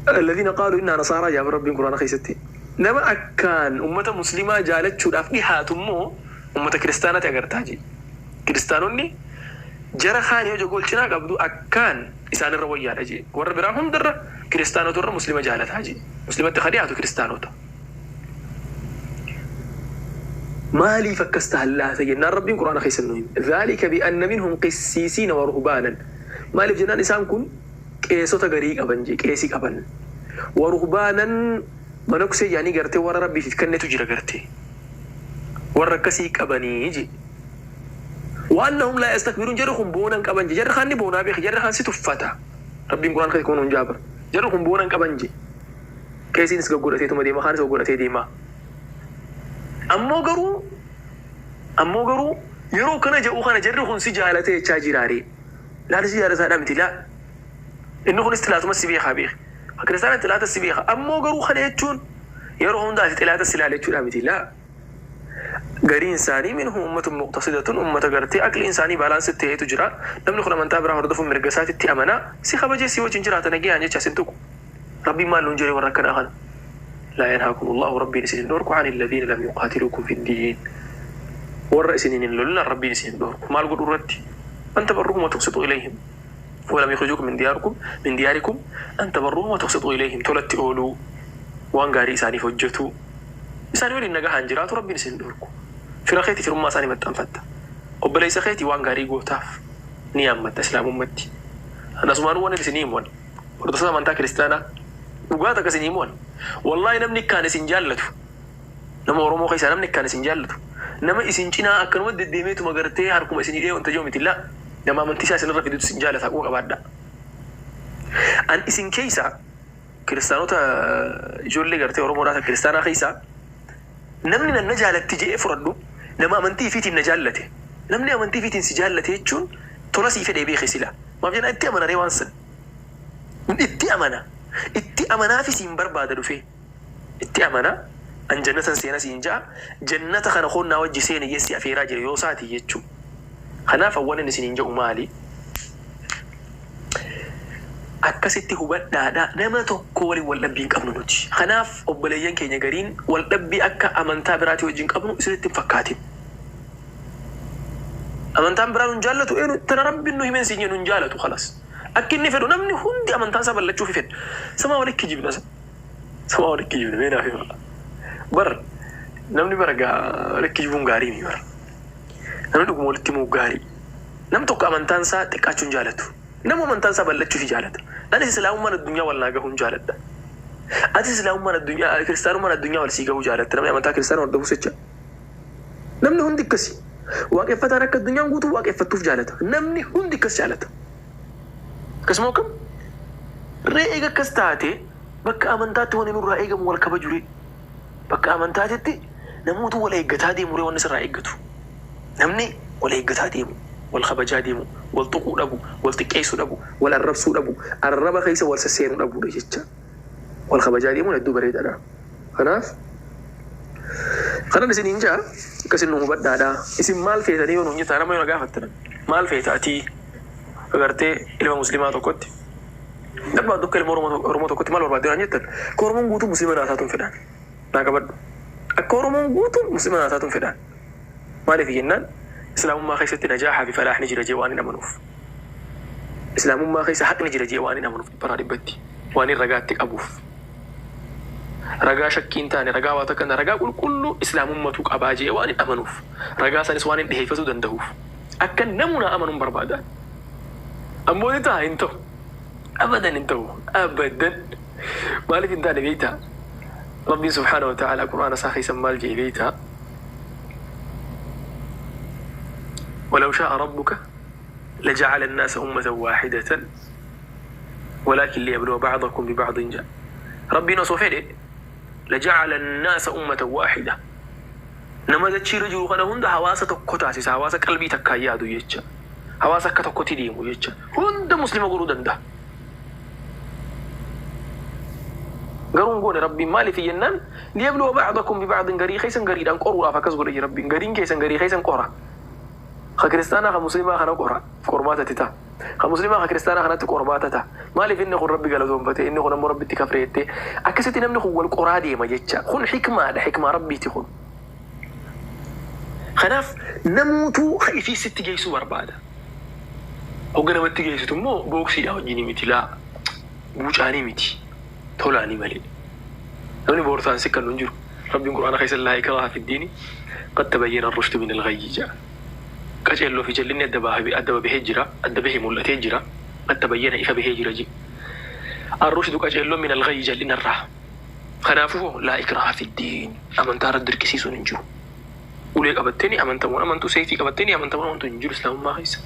الذين قالوا إننا نصارى جاب ربي قرآن خيستي نما أكان أمة مسلمة جالت شو أفني هاتمو أمة كريستانة أجرتاجي كريستانوني جرى خاني وجو قول شنا قبضو أكان إسان الروية أجي ور براهم درة كريستانو درة مسلمة جالت هاجي مسلمة تخديعة كريستانو تا مالي فكستها الله سيدنا ربي قرآن خيسنهم ذلك بأن منهم قسيسين ورهبانا مالي بجنان إسان كن كيسو تغريق أبنجي كيسي أبن ورهبانا منوكسي يعني قرتي ور ربي في كنة تجرى قرتي وركسي أبني يجي وأنهم لا يستكبرون جرهم بونا كبنجي جر خاني بونا بيخ جر خان ستفتا ربي قرآن خيس كونون جابر جرهم بونا كبنجي كيسي نسقى قرأتي تما ديما خان سو قرأتي ديما أمو غرو يرو كنا جاءو خان جرهم سجالتي تشاجراري لا تسجالة سادامتي لا إنه خن استلاتو مسيبيخا بيخ فكريستان تلاتة السبيخة أمو غرو خان يتشون يروهم داتي تلاتة السلالة تشون لا غري إنساني منهم أمة مقتصدة أمة غرتي أكل إنساني بالانس تهي تجرى نمن خنا من تابرا هردف مرقسات التي أمنا سيخا بجي سيوة جنجرة تنجي عنجي چاسنتوكو ربي ما لنجري وركنا أخن لا ينهاكم الله ربي نسين دوركم عن الذين لم يقاتلوكم في الدين والرئيسين لله ربي نسين دوركم ما القدر ردي أن تبروهم وتقسطوا إليهم ولم يخرجوكم من دياركم أن تبروهم وتقسطوا إليهم تولت أولو وان غاري إساني فجتو إساني ولي نجاح انجرات ربي نسين دوركم في رخيتي في رمى ساني متنفتا وبليس خيتي وان غاري غوتاف نيام مت اسلام امتي انا سمان وانا سنيمون ورد من تا كريستانا وغاتا كسنيمون والله نمني كان سنجالتو نما رومو خيسا نمني كان سنجالتو نما اسنجنا اكن ود ديميتو مغرتي هاركم اسنجي انت جومتي لا نما من تيسا سن رفيدو سنجالتا او قبادا ان اسن كيسا كريستانو تا جولي غرتي رومو راتا كريستانا خيسا نمني نجالت تجي افردو نما أمنتي فيتي نجالته نمني أمنتي فيتي سجالته يجون تراسي في دبي خسلا ما بيجنا إتي أمانة ريوانسن إتي أمانة في سيمبر بادرو في إتي أمانة أن جنة سينا سينجا جنة خنا خوننا وجه سيني يسي في راجل يوساتي يجون خنا فوانا نسينجا أمالي akkasitti hubadhaadha nama tokko waliin wal dhabbii hin qabnu nuti kanaaf obboleeyyan keenya gariin wal dhabbii akka amantaa biraati wajjin qabnu isinitti hin fakkaatin amantaan biraan nun jaallatu eenu tana rabbiin nu himeen siinye nun jaallatu khalas akka inni fedhu namni hundi amantaan isaa ballachuuf fedha samaa walitti jibna meenaa fi bar namni baragaa walitti jibuun gaarii mi bar namni dhuguma walitti himuu gaarii nam tokko amantaan isaa xiqqaachuun jaallatu نمو من تنسى بلتشو في جالته أنا إسلام من الدنيا ولا جاهم جالته أنا إسلام من الدنيا كريستيانو من الدنيا ولا سيجاو جالته نمني أمانتا كريستيانو ولا دبوسيتشا نمني هندي كسي واقف فترك الدنيا وقوتو واقف فتوف جالته نمني هندي كس جالته كسموكم رأيك كستاتي بك أمانتا توني نور رأيك مول كبجوري بك أمانتا تتي نموتو ولا يقتادي مري ونسر رأيكتو نمني ولا يقتادي والخبجاديمو والطقو دبو والتقيسو دبو والربسو دبو الربا خيسا والسسينو دبو دجيتشا والخبجاديمو ندو بريد انا خنا نسين نجا كسنو مبدادا اسم مال فيتا ديو نونجي تانا ما ينغا فتنا مال فيتا تي غرتي الى مسلمات كوت دبا دوك المورمو كوت مال وربا ديو نيتل كورمون غوتو مسلمان ساتون فدان ناغبد كورمون غوتو مسلمان ساتون فدان مالي في جنان إسلام ما خيسة نجاح بفلاح نجرى جواني نمنوف إسلام ما خيسة حق نجرى جواني نمنوف برادي بدي واني رقاتك أبوف رقا شكين تاني رقا واتكن رقا كل إسلام ما توك أبا جواني نمنوف رقا سنسواني دهيفة دندهوف أكن نمنا أمنون بربادا أمو نتا انتو أبدا مالك انتا نبيتا ربي سبحانه وتعالى قرآن ساخي سمال جيبيتا ولو شاء ربك لجعل الناس أمة واحدة ولكن ليبلو بعضكم ببعض جاء ربنا صفيد لجعل الناس أمة واحدة نما تشي رجل خنا هند حواسة كتاسي حواسة قلبي تكايادو يجا حواسة كتكوتي ديمو يجا هند مسلم قرودن ده قرون قول ربي مالي في ينن ليبلو بعضكم ببعض غري خيسن غري دان قروا فكس غري ربي غرين كيسن غري خيسن قرا خا كريستانا خا مسلمة خنا قرا فورماتا تتا كمسلمة كريستانا خنات قرباتها ما لي فين خو ربي قالوا ذنبته إنه خو ربي تكفريته أكست نمني خو القرادي ما جتشا خون حكمة ده حكمة ربي تخون خناف نموتو خايفي ست جيسو بربادة هو قنا مت جيسو تمو بوكسي لا وجيني متي لا بوجاني متي تولاني مالي نوني بورتان سكن ننجر ربي القرآن خيس الله إكراه في الدين قد تبين الرشد من الغي جاء كجلو في جلني أدب بهجرة أدب به ملة هجرة قد تبين إفا بهجرة جي الرشد كجلو من الغي جلنا الراه خنافه لا إكراه في الدين أمن تارد دركسيس ننجو وليك أبتني أمن تمون أمن تسيتي أبتني أمن تمون أمن تنجو الإسلام ما خيس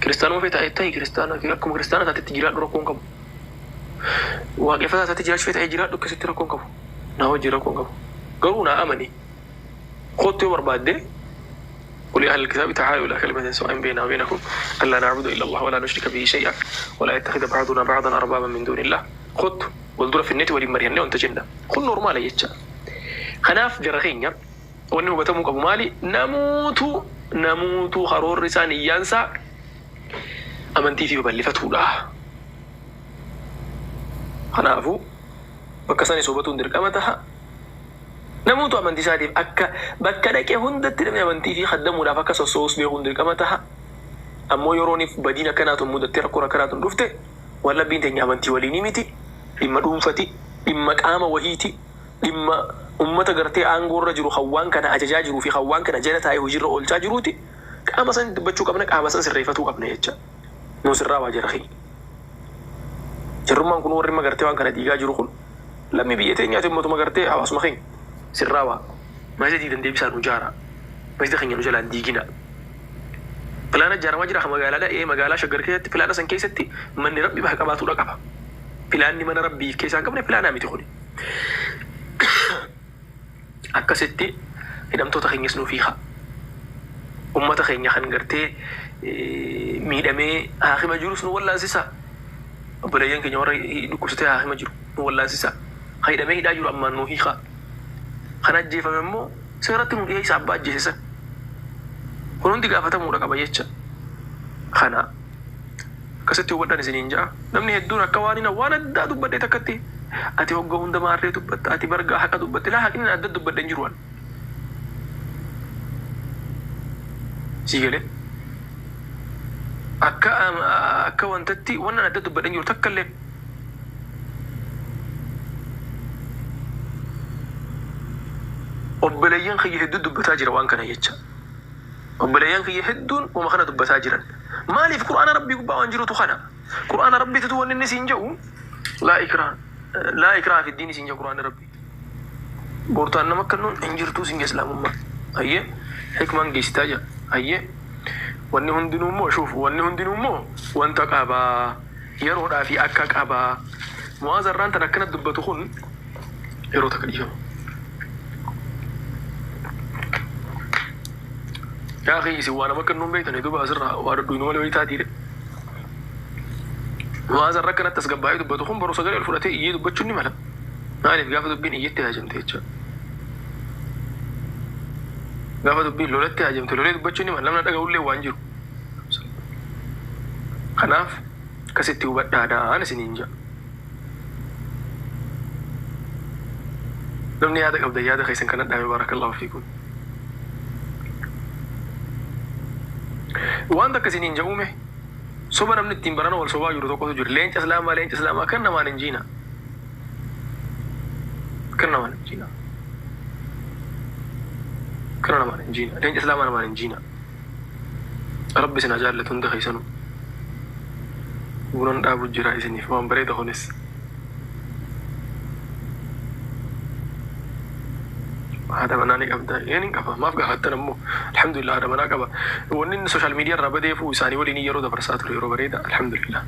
كريستانو في تأتي كريستانا كم كريستانا تتجيرات ركون كم واقفة تتجيرات في تأجيرات لك ست ركون كم نهو جيركون كم قرونا أمني خذت يوم بعد ولأهل الكتاب تعالوا إلى كلمة سواء بيننا وبينكم ألا نعبد إلا الله ولا نشرك به شيئا ولا يتخذ بعضنا بعضا أربابا من دون الله خذ والدور في النت ولمريان وانت جنة خذ نورمال يتشا خناف جرخين وأنه بتمك أبو مالي نموت خرور رسان ينسى أمنتي في بلفته له خنافو بكساني صوبتون درك أمتها نموت أمنتي سادف أكا بكرك هندت لم يمنتي في خدموا لا فكس الصوص بيهون درك أمتها أمو يروني في بدينا كانت مدتر كورا كانت رفته ولا بنتي أمنتي وليني متي لما دونفتي لما قام وهيتي لما أمتا قرتي أنغور رجل خوان كان أجاجر في خوان كان جنتا يهجر أول تاجروتي قام سن دبچو قبنك قام سن سريفتو قبنا يجا نو سرا واجرخي جرمان كن وري ما قرتي وان كان ديغا جرو لم بيتي نياتي متو ما قرتي أواس مخين سراوا ما زي دندي بيسا نجارا ما زي خنيا نجلا ديغينا فلانا جارا واجرا خمغالا لا مغالا شغركيت فلانا سن كيستي من ربي بها قباتو دقبا فلان من ربي كيسان قبنا فلانا ميتي خوني akkasitti hidhamtoota keenyas nuu fiiqa ummata keenya kan gartee miidhamee haakima jirus nu wallaansisa obboleeyyan keenya warra dhukkubsatee haakima jiru nu wallaansisa hidhamee hidhaa jiru ammaan nuu hiiqa kan ajjeefame immoo seeratti nu dhiyeessa abbaa ajjeesisan kun hundi gaafatamuudha qaba jecha kana akkasitti hubadhaan isiniin ja'a namni hedduun akka waan addaa dubbadhee takkatti ati hogga hunda maarree dubbatta ati bargaa haqa dubbatte laa haqni adda dubbadhe hin jiruwan siigale akka wantatti wannan adda dubbadhe hin jiru takkallee obboleeyyan kiyya hedduu dubbataa jira waan kana jecha obboleeyyan kiyya hedduun wama kana dubbataa jiran maaliif qur'aana rabbii gubbaa waan jirutu kana qur'aana rabbii tutu wanni inni siin jedhu لا إكراه في الدين سنجا قرآن ربي بورتان نمك كنون انجرتو سنجا إسلام أمة هيا حكمان جيستاجا هيا واني هندنو مو شوف واني هندنو مو وانتا قابا يرو في أكا قابا موازر ران تنكنا دبتو خون يرو تكليفا يا أخي سوانا مكنون بيتنا يدوبا أسرها واردو ينوالي ويتاتي وهذا الركنة تسقبها دبته خم برو سجل الفلاتي يجي دبتشني ماله نعرف قافة دبين يجي تهاجم تيجا قافة دبين لولا تهاجم تلولا دبتشني ماله لما نتقول له وانجر خناف كستي وبدا أنا سنينجا نمني هذا قبل هذا خيسن كانت دائما بارك الله فيكم وأنت كسنينجا أمه soba namni ittiin barana wal sobaa jiru tokkotu jiru leenca islaamaa kan namaan hin jiina leenca islaamaa namaan hin jiina rabbi isin jaallatu hunda keeysanu bunan dhaabu jira isiniif waan bareeda kunis هذا مناني أبدا يعني كفا ما في قهتنا مو الحمد لله هذا منا كفا ونين السوشيال ميديا ربدي فو ساني وليني يرو ده برسات يرو بريدا الحمد لله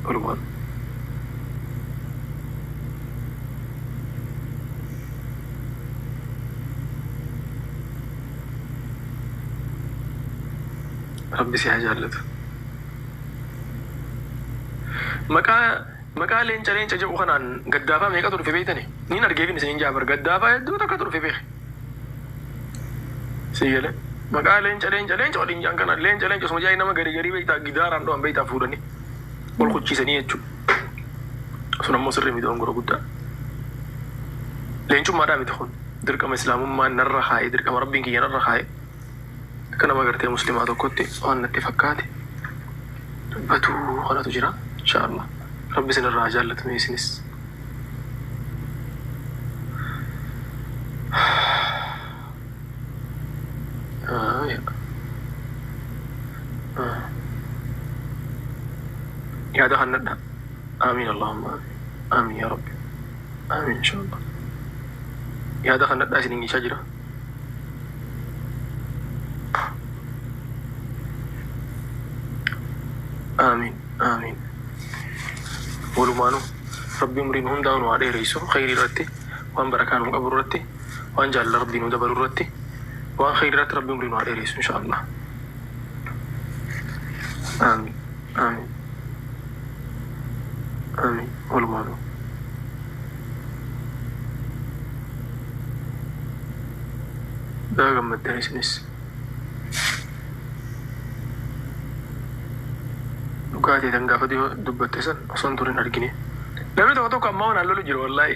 ولوان ربي سيهجالته مكان لين جو خنان قدافا ميكا تور في بيتني نين أرجع في نسين جابر قدافا يدو تكا تور في بيخ سيجله maqaa leenca waliin jaan kana leenca suma jaay nama garii beektaa gidaaraan dho'an beektaa fuudhanii wal kuchiisanii jechuudha. Sun ammoo sirrii miti ongoro guddaa. Leencummaadhaa miti kun dirqama islaamummaan narra haa'e dirqama rabbiin kiyya narra haa'e akka nama gartee muslimaa tokkotti waan natti fakkaate dubbatu kanatu jira inshaallah. Rabbi isinirraa jaallatu isinis. يا دخلنا الدهب آمين اللهم آمين آمين يا رب آمين إن شاء الله. يا دخلنا الدهب سنين شجرة آمين آمين. ولمانو ربي أمرين هم داون وعليه رئيسو خير رتي وان بركانهم قبر رتي وان جعل ربي ندبر رتي وان خير رت ربي أمرين وعليه رئيسو إن شاء الله. آمين آمين آمين. ولمانو لا قمت سنس dhugaatii tan gaafa dubbatte san osoo hin turin argine namni tokko amma waan halluu jiru wallaahi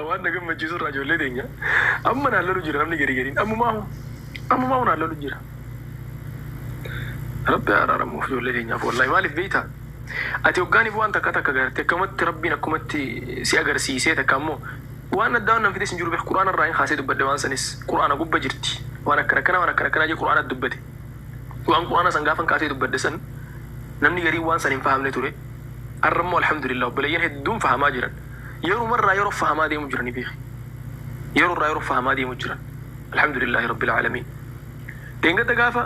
waan na gammachiisu irraa ijoollee teenya amma na halluu jira namni gariin ammumaa waan halluu jira. Rabbi araaramuuf ijoollee teenyaaf wallaahi maaliif beektaa ati hoggaaniif waan takka garte akkamatti rabbiin akkumatti si agarsiisee takka ammoo waan addaa waan namfitee sin jiru beeku quraana irraa hin kaasee dubbadde waan sanis quraana gubba jirti waan akkana jee quraana dubbate waan quraana san gaafa kaasee dubbadde san namni garii waan san hin fahamne ture arrammoo alhamdulillah obboleeyyan hedduun fahamaa jiran yeroo marraa yeroo fahamaa deemu jiran beeki yeroo fahamaa deemu jiran alhamdulillahi rabbil aalamiin. Deengada gaafa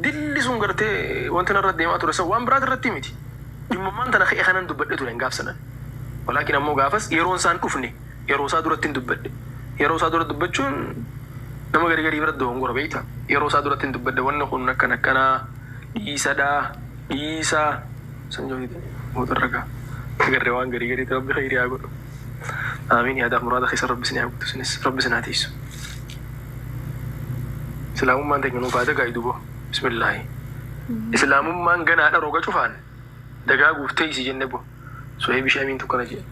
dilli sun gartee wanti narra deemaa ture san waan biraat irratti miti dhimmummaan tana ka'e kanan dubbadhe ture gaaf sanan walaakin ammoo gaafas yeroo isaan dhufne yeroo isaa duratti hin dubbadhe yeroo isaa dura dubbachuun nama garii bira doongora beektaa yeroo isaa duratti hin dubbadhe wanni kun akkanaa dhiisaa san joogite mootarragaa agarree waan garii rabbi khayrii haa godhu. Amiin yaadaaf muraada keessa rabbi sinii haa guutu sinis rabbi sinaa tiisu. Islaamummaan teenya nuuf haa dagaa iduboo bismillaahi. Islaamummaan ganaadha roga cufaan dagaa guuftee isii jenne bo sohee bishee amiin tukkana jee.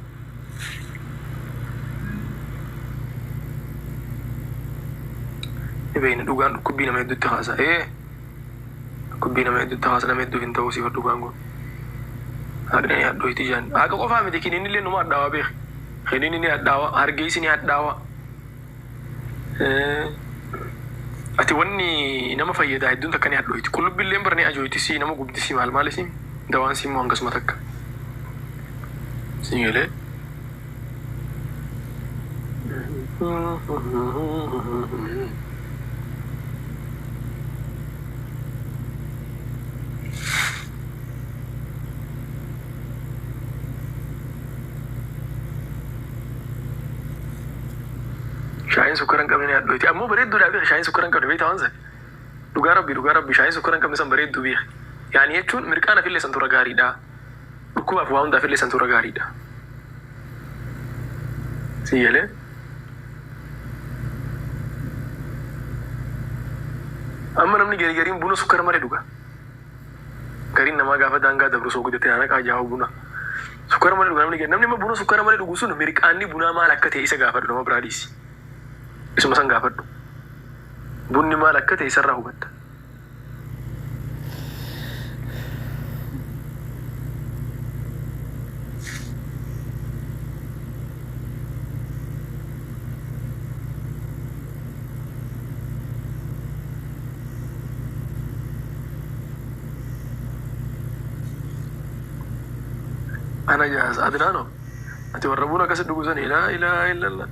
Ibeeyni dhugaan dhukkubbii nama hedduutti haasa kubbii nama hedduutti haasa nama hedduuf hin ta'uu sifa dhugaan kun. Haqni hadhoo itti jaan haqa qofaa miti kiniin illee numa hadhaawaa beek kiniin ni hadhaawaa hargeessi ni hadhaawaa. Ati wanni nama fayyadaa hedduun takka ni hadhoo itti qullubbii illee barnee ajooyti si nama gubdisi maal si dawaan si immoo hangasuma takka si galee. Shaayin sukkaran qabne hadhoo itti ammoo bareedduudhaa beeka shaayin sukkaran qabne beektaa waan san dhugaa rabbi shaayin sukkaran qabne san bareedduu beeka yaani jechuun mirqaana fillee san tura gaariidha dhukkubaaf waa hundaa fillee san tura gaariidha si galee. Amma namni gariin buna sukkara malee dhuga gariin namaa gaafa daangaa dabru soo guddate ana qaajaa buna sukkara malee dhuga namni amma buna sukkara malee dhugu sun mirqaanni bunaa maal akka ta'e isa gaafadhu nama biraa dhiisi isuma san gaafadhu bunni maal akka ta'e isarraa hubatta. Ana jahaaz Adnaano ati warra buna akkas dhugusan laa ilaaha illallah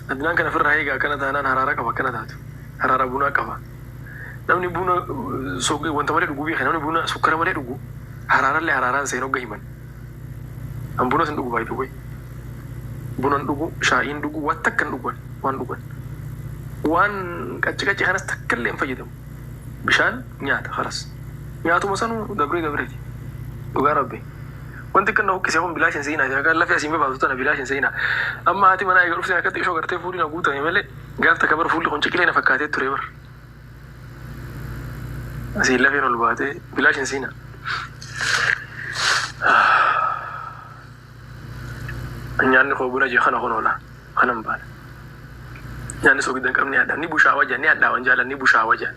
Adnaan kana firraa eegaa akkana taanaan haraara qaba akkana taatu haraara bunaa qaba namni buna wanta malee dhuguu beeka namni buna sukkara malee dhugu haraarallee haraaraan seen hogga himan an buna sin dhugu baay'ee way bunan dhugu shaa'iin dhugu waan takkan dhugan waan dhugan waan qacci kanas takkallee hin fayyadamu bishaan nyaata haras nyaatuma sanuu dabreeti dhugaa rabbi. Wanti kan nuti kisah pun bilashin sih na, jangan lafi asimnya baru tu na bilashin sih na. Amma hati mana agar usia kata isok karte fuli na guta, emele gaf tak kabar fuli konci kile na fakate tu rebar. أسيل لفين الباتي بلاش نسينا نيان خوبنا جي خنا خنولا خنا مبال نيان سو gidan kam ni ada ni busha wajan ni ada wanjala ni busha wajan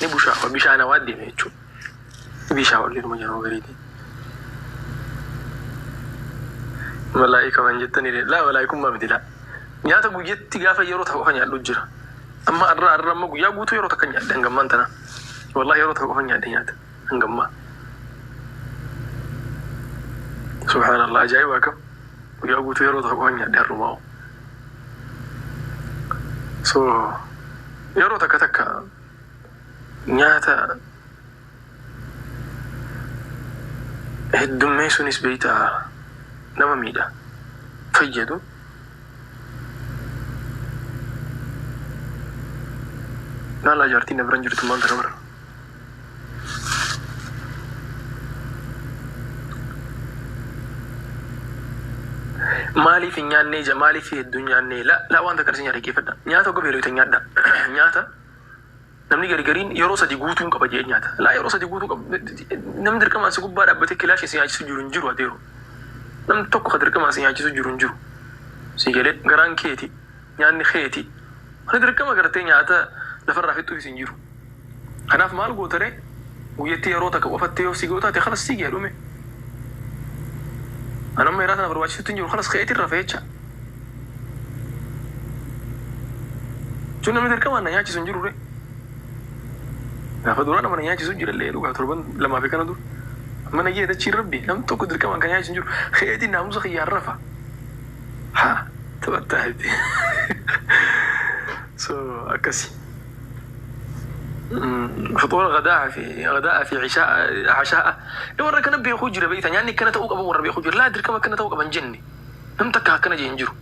ni busha ko bisha na wadde me chu bisha walli mo jano gari di malaika man jettani la walaikum ma midila nyaata gujetti gafa yero ta ko fanya dujjira amma arra ma guya gutu yero ta kanya dangan mantana wallahi yero ta ko fanya nyaata ngamma subhanallah ajaiba kam guya gutu yero ta ko fanya darrumo so yero ta kataka nyaata heddumee sunis beeyta nama miidha fayyadu naala jaartiin na biran jirtu maanta na bira maaliif nyaannee maaliif hedduu nyaannee la wanta kana sin yaadgeeffadha nyaata gobe yeroo itti nyaadha nyaata namni gargariin yeroo sadi guutuun qaba jee nyaata la yeroo sadi guutuu qaba namni dirqamaan si gubbaa dhaabbatee kilaashii si nyaachisu jiru hin jiru adeero namni tokko ka dirqamaan si nyaachisu jiru hin jiru si jedhee garaan keeti nyaanni keeti wani dirqama gartee nyaata lafarraa fixuuf hin jiru kanaaf maal gootaree guyyatti yeroo takka qofattee yoo si gootaate kalas si geedhume أنا ما يراد أنا برواتش تنجر خلاص خيتي الرفيتشا شو نمدر كمان نياجي سنجرو ري فدورانا ما نياجي سنجر الليل وقتربان لما في كندور ما نجي هذا شيء ربي لم تقدر كمان كان ياجي سنجرو خيتي ناموس خي يعرفها ها تبتهدي سو أكسي فطور غداء في عشاء يورك نبي خجر بيتا يعني كانت أوقب وربي خجر لا أدري كما كانت أوقب جني نمتك كان جنجرو